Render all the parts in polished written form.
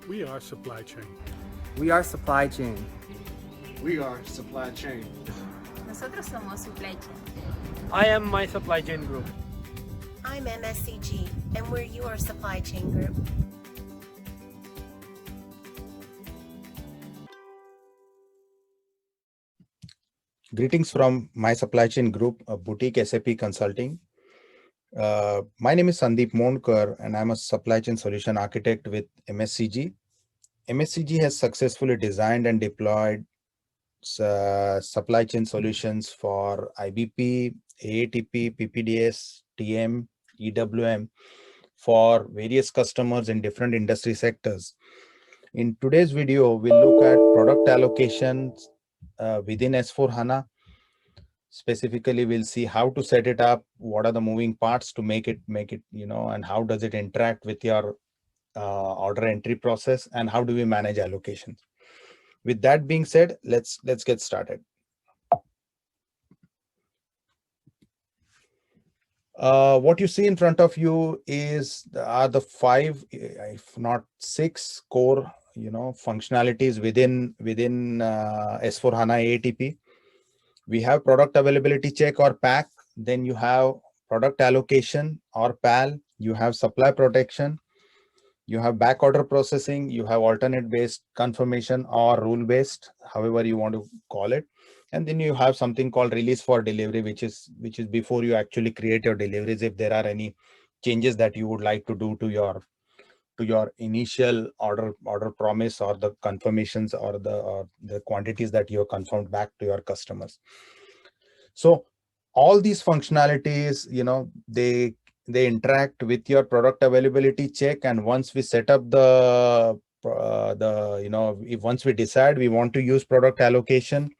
We are supply chain. We are supply chain. We are supply chain. Nosotros somos supply chain. I am my supply chain group. I'm MSCG, and we're your supply chain group. Greetings from my supply chain group, Boutique SAP Consulting. My name is Sandeep Mondkar, and I'm a supply chain solution architect with MSCG. MSCG has successfully designed and deployed supply chain solutions for IBP, AATP, PPDS, TM, EWM for various customers in different industry sectors. In today's video, we'll look at product allocations within S4HANA. Specifically, we'll see how to set it up, what are the moving parts to make it, and how does it interact with your order entry process, and how do we manage allocations. With that being said, let's get started. What you see in front of you are the 5, if not 6 core, functionalities within S4HANA AATP. We have product availability check or PAC. Then you have product allocation or PAL. You have supply protection. You have back order processing. You have alternate based confirmation or rule based, however you want to call it. And then you have something called release for delivery, which is before you actually create your deliveries. If there are any changes that you would like to do to your initial order promise, or the confirmations, or the quantities that you have confirmed back to your customers. So all these functionalities, they interact with your product availability check. And once we set up once we decide we want to use product allocation,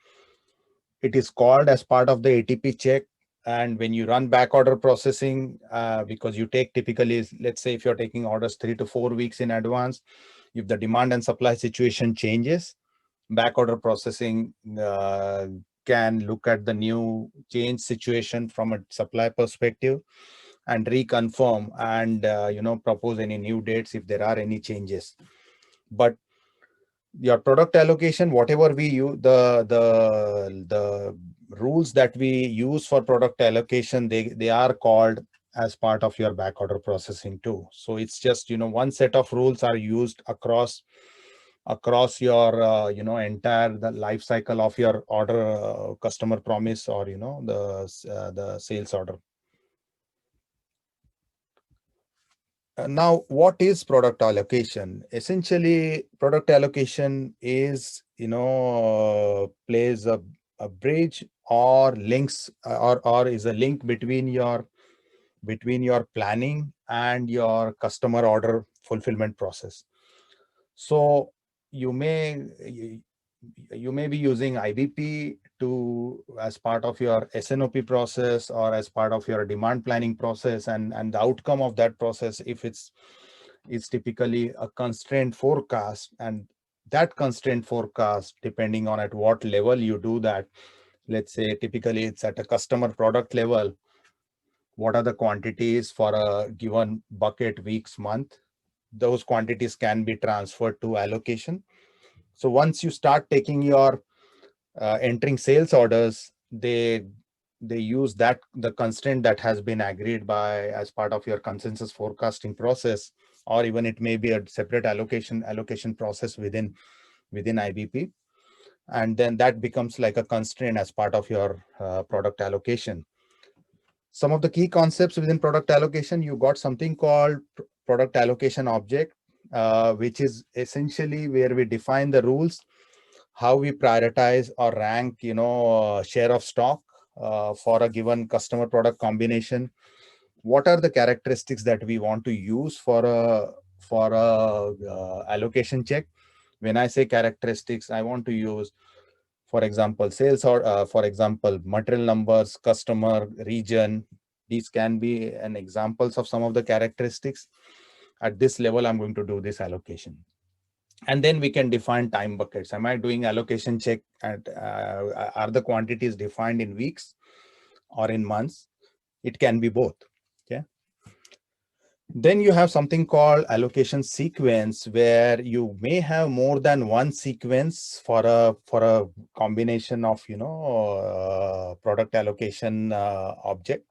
it is called as part of the ATP check. And when you run back order processing, because you take typically, let's say if you're taking orders 3 to 4 weeks in advance, if the demand and supply situation changes, back order processing can look at the new change situation from a supply perspective and reconfirm and propose any new dates if there are any changes. But your product allocation, whatever we use, the rules that we use for product allocation, they are called as part of your back order processing too. So it's just, one set of rules are used across your entire the life cycle of your order, customer promise, or the sales order. Now, what is product allocation? Essentially, product allocation is, plays a bridge or links, or is a link between your planning and your customer order fulfillment process. So you may be using IBP as part of your SNOP process, or as part of your demand planning process, and the outcome of that process, if it's typically a constraint forecast. And that constraint forecast, depending on at what level you do that, let's say typically it's at a customer product level, what are the quantities for a given bucket, weeks, month, those quantities can be transferred to allocation. So once you start taking your entering sales orders, they use the constraint that has been agreed by as part of your consensus forecasting process, or even it may be a separate allocation process within IBP. And then that becomes like a constraint as part of your product allocation. Some of the key concepts within product allocation, you got something called product allocation object, which is essentially where we define the rules, how we prioritize or rank, share of stock for a given customer product combination. What are the characteristics that we want to use for a allocation check? When I say characteristics, I want to use, for example, sales, or for example, material numbers, customer, region. These can be an examples of some of the characteristics. At this level, I'm going to do this allocation. And then we can define time buckets. Am I doing allocation check at, are the quantities defined in weeks or in months? It can be both. Okay. Then you have something called allocation sequence, where you may have more than one sequence for a combination of product allocation object.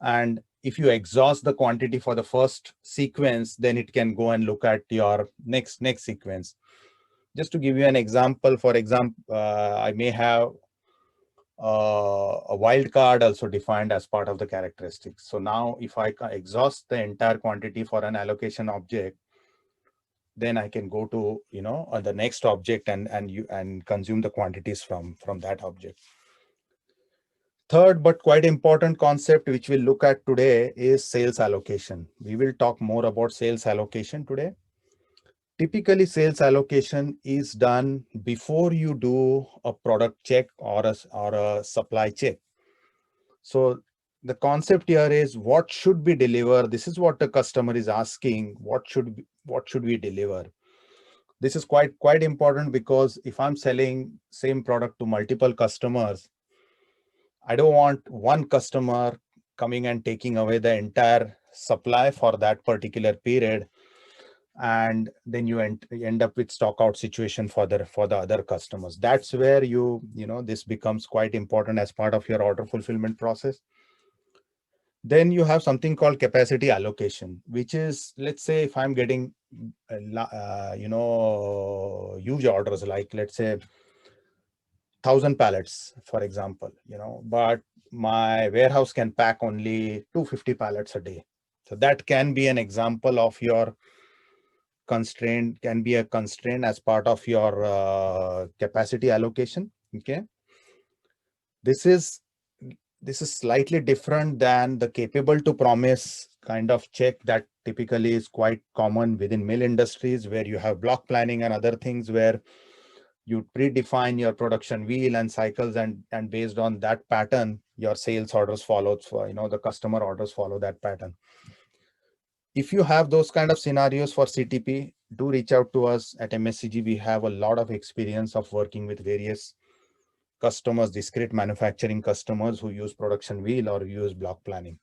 And if you exhaust the quantity for the first sequence, then it can go and look at your next sequence. Just to give you an example, for example, I may have a wildcard also defined as part of the characteristics. So now if I exhaust the entire quantity for an allocation object, then I can go to the next object and consume the quantities from that object. Third, but quite important concept which we'll look at today is sales allocation. We will talk more about sales allocation today. Typically, sales allocation is done before you do a product check or a supply check. So the concept here is what should be delivered. This is what the customer is asking. What should we deliver? This is quite important, because if I'm selling same product to multiple customers, I don't want one customer coming and taking away the entire supply for that particular period, and then you end up with stock out situation for the other customers. That's where this becomes quite important as part of your order fulfillment process. Then you have something called capacity allocation, which is, let's say if I'm getting huge orders, like let's say 1,000 pallets, for example, but my warehouse can pack only 250 pallets a day. So that can be an example of your constraint, can be a constraint as part of your capacity allocation. Okay. This is slightly different than the capable to promise kind of check that typically is quite common within mill industries, where you have block planning and other things where you predefine your production wheel and cycles, and based on that pattern, your sales orders follow, the customer orders follow that pattern. If you have those kind of scenarios for CTP, do reach out to us at MSCG. We have a lot of experience of working with various customers, discrete manufacturing customers who use production wheel or use block planning.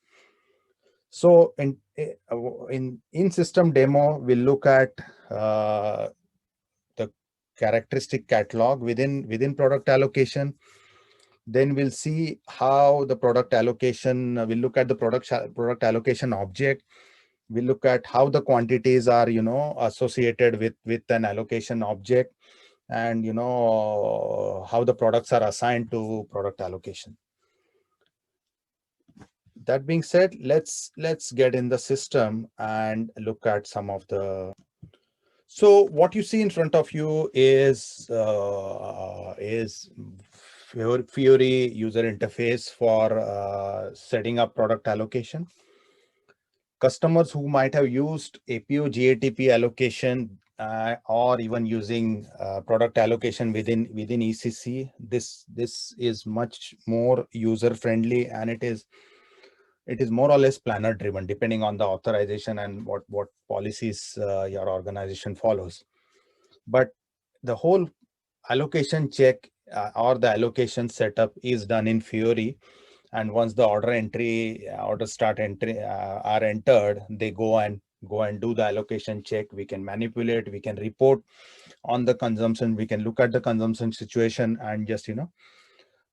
So in system demo, we'll look at the characteristic catalog within product allocation. Then we'll see how the product allocation, we'll look at the product allocation object. We'll look at how the quantities are, associated with an allocation object, and how the products are assigned to product allocation. That being said, let's get in the system and look at some of the. So what you see in front of you is Fiori user interface for setting up product allocation. Customers who might have used APO GATP allocation or even using product allocation within ECC, this is much more user friendly, and it is more or less planner driven, depending on the authorization and what policies your organization follows. But the whole allocation check or the allocation setup is done in Fiori. And once the order start entry are entered, they go and do the allocation check. We can manipulate, we can report on the consumption, we can look at the consumption situation and just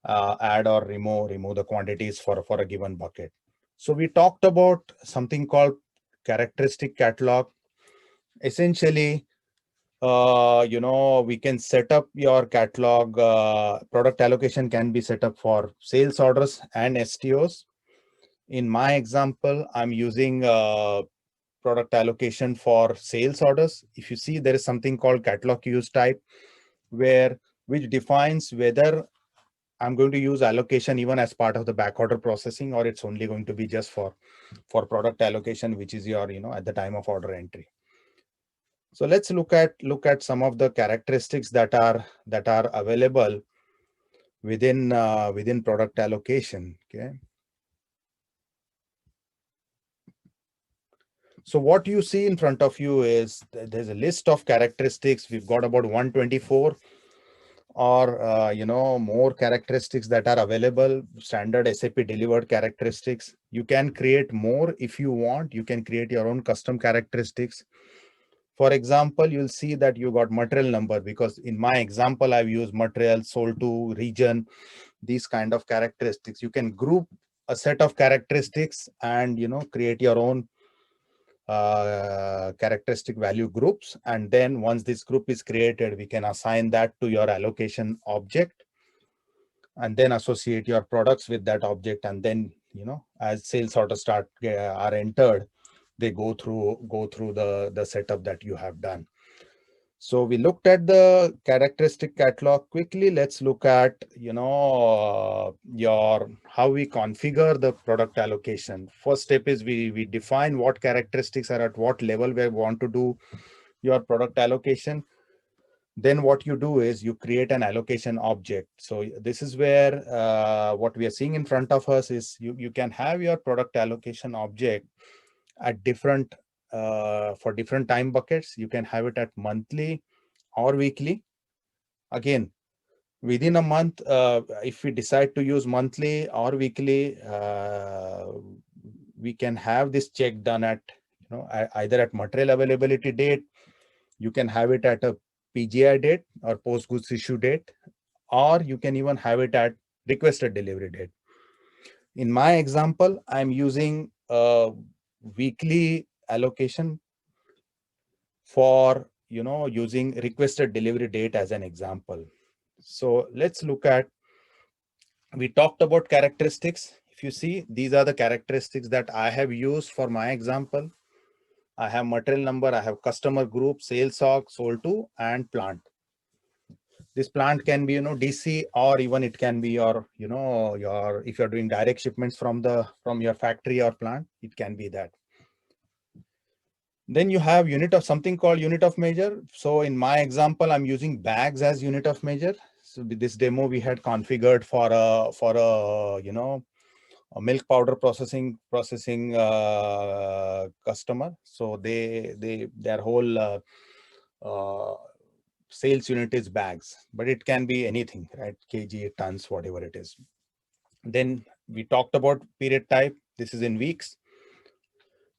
add or remove the quantities for a given bucket. So we talked about something called characteristic catalog. Essentially, we can set up your catalog. Product allocation can be set up for sales orders and STOs. In my example, I'm using product allocation for sales orders. If you see, there is something called catalog use type, which defines whether I'm going to use allocation even as part of the back order processing, or it's only going to be just for product allocation, which is your, at the time of order entry. So let's look at some of the characteristics that are available within product allocation. Okay. So what you see in front of you is there's a list of characteristics. We've got about 124. or more characteristics that are available, standard SAP delivered characteristics. You can create more if you want. You can create your own custom characteristics. For example, you'll see that you got material number, because in my example I've used material, sold to, region, these kind of characteristics. You can group a set of characteristics and create your own characteristic value groups. And then once this group is created, we can assign that to your allocation object and then associate your products with that object. And then as sales order are entered, they go through the setup that you have done. So we looked at the characteristic catalog quickly. Let's look at how we configure the product allocation. First step is we define what characteristics are at what level we want to do your product allocation. Then what you do is you create an allocation object. So this is where what we are seeing in front of us is you can have your product allocation object at different for different time buckets. You can have it at monthly or weekly. Again, within a month, if we decide to use monthly or weekly, we can have this check done at either at material availability date. You can have it at a PGI date or post goods issue date, or you can even have it at requested delivery date. In my example, I'm using a weekly allocation for using requested delivery date as an example. So let's look at, we talked about characteristics. If you see, these are the characteristics that I have used for my example. I have material number, I have customer group, sales org, sold to, and plant. This plant can be DC, or even it can be your if you're doing direct shipments from your factory or plant, it can be that. Then you have something called unit of measure. So in my example, I'm using bags as unit of measure. So with this demo we had configured for a a milk powder processing customer. So their whole sales unit is bags, but it can be anything, right? Kg, tons, whatever it is. Then we talked about period type. This is in weeks.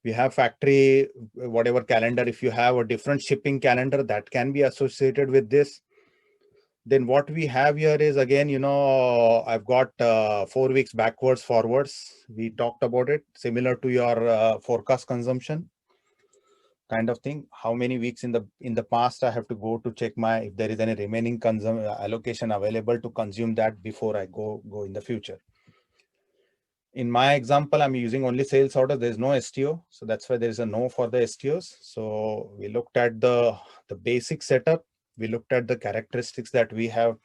We have factory, whatever calendar. If you have a different shipping calendar, that can be associated with this. Then what we have here is, again, I've got 4 weeks backwards, forwards. We talked about it, similar to your forecast consumption kind of thing. How many weeks in the past I have to go to check if there is any remaining allocation available to consume that before I go in the future. In my example, I'm using only sales order. There's no STO. So that's why there is a no for the STOs. So we looked at the basic setup. We looked at the characteristics that we have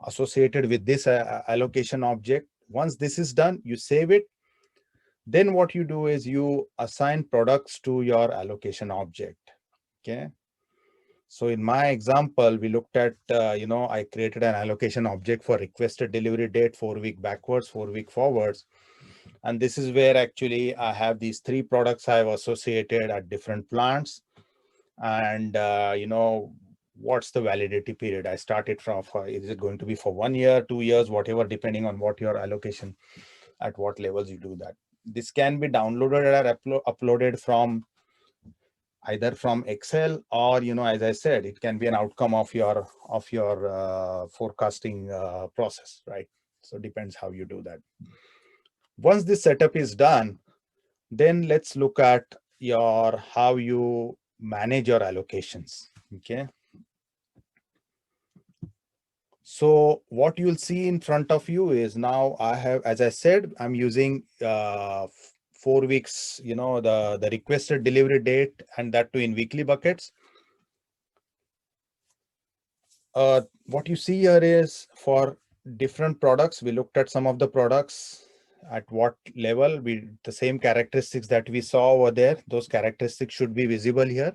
associated with this allocation object. Once this is done, you save it. Then what you do is you assign products to your allocation object. Okay. So in my example, we looked at, I created an allocation object for requested delivery date, 4 week backwards, 4 week forwards. And this is where actually I have these 3 products I've associated at different plants. And, what's the validity period? I started from, is it going to be for 1 year, 2 years, whatever, depending on what your allocation, at what levels you do that. This can be downloaded or uploaded from either from Excel, or, as I said, it can be an outcome of your forecasting process, right? So it depends how you do that. Once this setup is done, then let's look at how you manage your allocations. Okay. So what you'll see in front of you is, now I have, as I said, I'm using 4 weeks, the requested delivery date, and that too in weekly buckets. What you see here is for different products, we looked at some of the products at what level, the same characteristics that we saw over there, those characteristics should be visible here.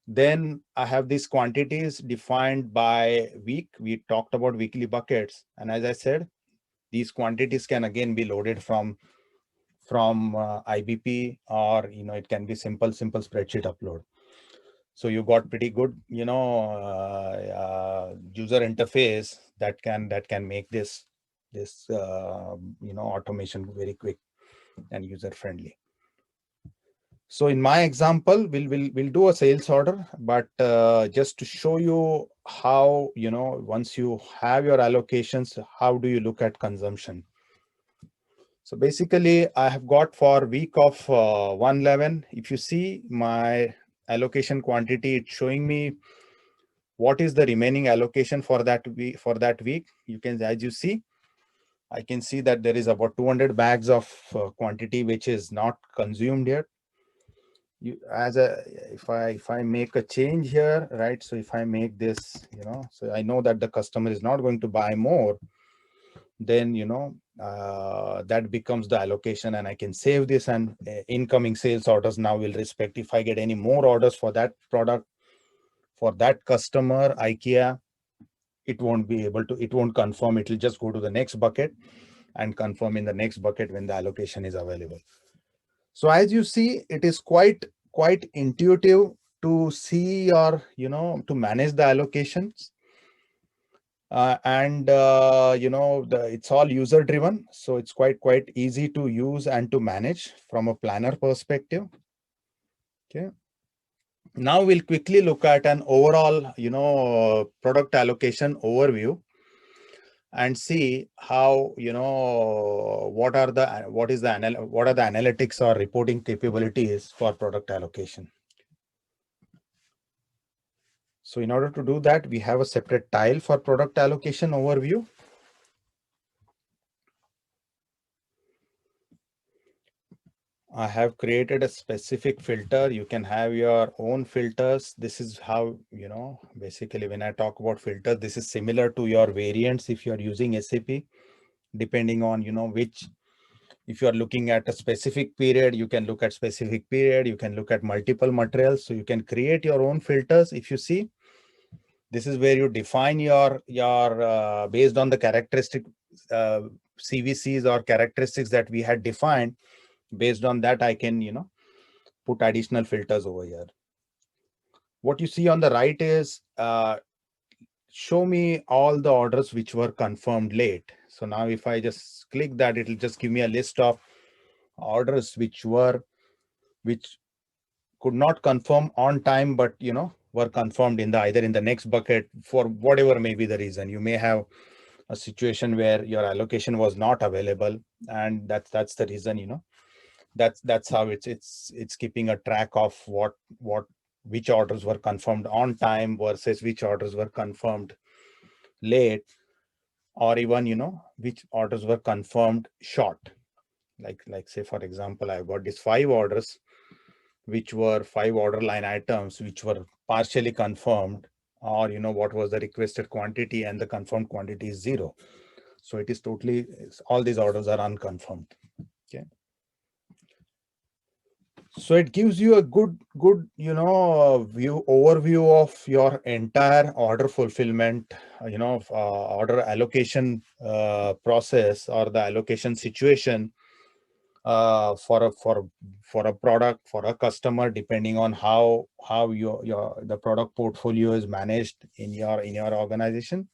Then I have these quantities defined by week. We talked about weekly buckets. And as I said, these quantities can again be loaded from IBP, or, it can be simple spreadsheet upload. So you got pretty good, user interface that can make this automation very quick and user friendly. So in my example, we'll do a sales order, but just to show you how, once you have your allocations, how do you look at consumption? So basically I have got for week of 111, if you see my allocation quantity, it's showing me what is the remaining allocation for that week. You can, as you see, I can see that there is about 200 bags of quantity which is not consumed yet. If I make a change here, right? So if I make this, so I know that the customer is not going to buy more, then that becomes the allocation, and I can save this, and incoming sales orders now will respect. If I get any more orders for that product for that customer, IKEA, it won't confirm. It will just go to the next bucket and confirm in the next bucket when the allocation is available. So as you see, it is quite intuitive to see or to manage the allocations. It's all user driven, so it's quite easy to use and to manage from a planner perspective. Okay, now we'll quickly look at an overall product allocation overview and see how what are the analytics or reporting capabilities for product allocation. So in order to do that, we have a separate tile for product allocation overview. I have created a specific filter. You can have your own filters. This is how, basically when I talk about filter, this is similar to your variants if you're using SAP, depending on, if you're looking at a specific period, you can look at specific period, you can look at multiple materials. So you can create your own filters. If you see, this is where you define your based on the characteristic CVCs or characteristics that we had defined. Based on that, I can, put additional filters over here. What you see on the right is show me all the orders which were confirmed late. So now if I just click that, it will just give me a list of orders which could not confirm on time, but were confirmed in either in the next bucket for whatever may be the reason. You may have a situation where your allocation was not available, and that's the reason, that's how it's keeping a track of which orders were confirmed on time versus which orders were confirmed late, or even which orders were confirmed short. Like say for example, I've got these 5 orders which were 5 order line items which were partially confirmed, or what was the requested quantity and the confirmed quantity is 0. So it is totally, all these orders are unconfirmed. Okay. So it gives you a good overview of your entire order fulfillment, order allocation process, or the allocation situation for a product, for a customer, depending on how the product portfolio is managed in your organization.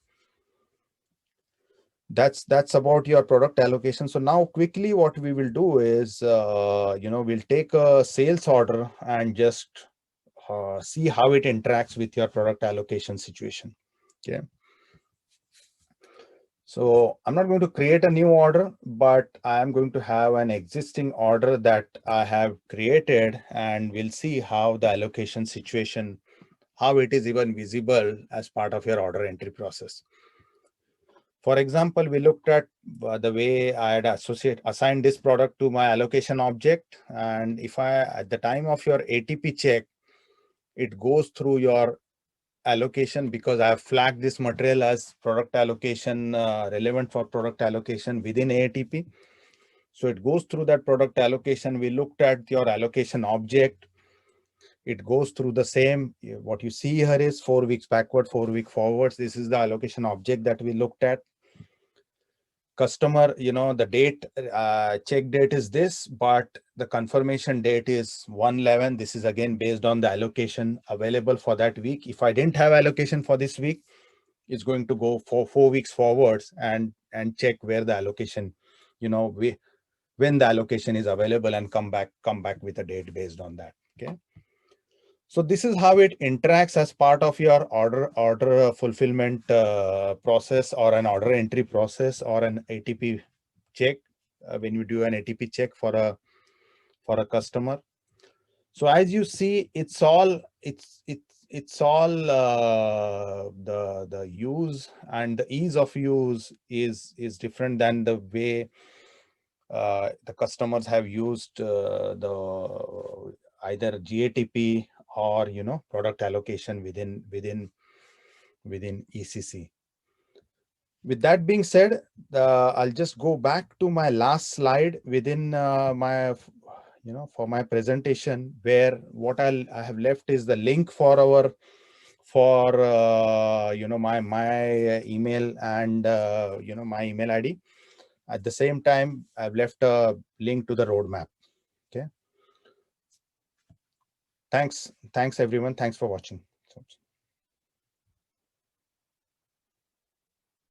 That's about your product allocation. So now quickly what we will do is, we'll take a sales order and just see how it interacts with your product allocation situation. Okay. So I'm not going to create a new order, but I am going to have an existing order that I have created, and we'll see how the allocation situation, how it is even visible as part of your order entry process. For example, we looked at the way I had assigned this product to my allocation object. And if at the time of your ATP check, it goes through your allocation, because I have flagged this material as product allocation, relevant for product allocation within ATP. So it goes through that product allocation. We looked at your allocation object. It goes through the same, what you see here is 4 weeks backward, 4 weeks forwards. This is the allocation object that we looked at. customer, the date, check date is this, but the confirmation date is 1/11. This is again based on the allocation available for that week. If I didn't have allocation for this week, it's going to go for 4 weeks forwards and check where the allocation, when the allocation is available, and come back with a date based on that. Okay. So this is how it interacts as part of your order fulfillment process, or an order entry process, or an ATP check, when you do an ATP check for a customer. So as you see, it's all the use and the ease of use is different than the way the customers have used the either GATP or product allocation within ECC. With that being said, I'll just go back to my last slide within my for my presentation, where what I have left is the link for our my email and my email ID. At the same time, I've left a link to the roadmap. Okay. Thanks everyone. Thanks for watching.